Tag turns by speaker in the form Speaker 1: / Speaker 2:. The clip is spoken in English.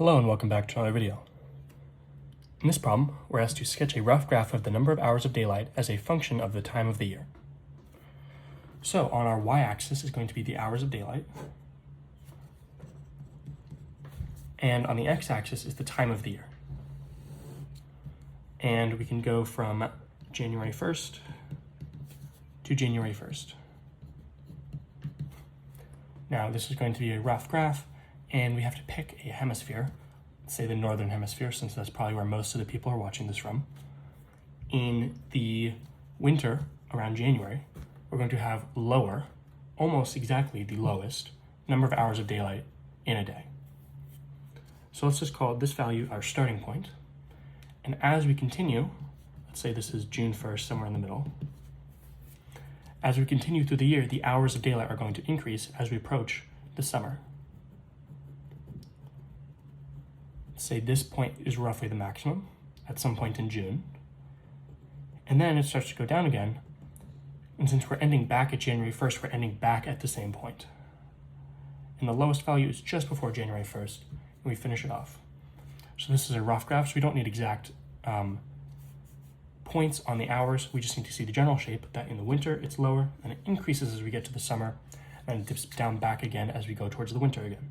Speaker 1: Hello and welcome back to another video. In this problem, we're asked to sketch a rough graph of the number of hours of daylight as a function of the time of the year. So on our y-axis is going to be the hours of daylight, and on the x-axis is the time of the year. And we can go from January 1st to January 1st. Now this is going to be a rough graph, and we have to pick a hemisphere, let's say the northern hemisphere, since that's probably where most of the people are watching this from. In the winter, around January, we're going to have lower, almost exactly the lowest, number of hours of daylight in a day. So let's just call this value our starting point. And as we continue, let's say this is June 1st, somewhere in the middle. As we continue through the year, the hours of daylight are going to increase as we approach the summer. Say this point is roughly the maximum at some point in June. And then it starts to go down again. And since we're ending back at January 1st, we're ending back at the same point. And the lowest value is just before January 1st, and we finish it off. So this is a rough graph, so we don't need exact points on the hours. We just need to see the general shape, that in the winter it's lower, and it increases as we get to the summer, and it dips down back again as we go towards the winter again.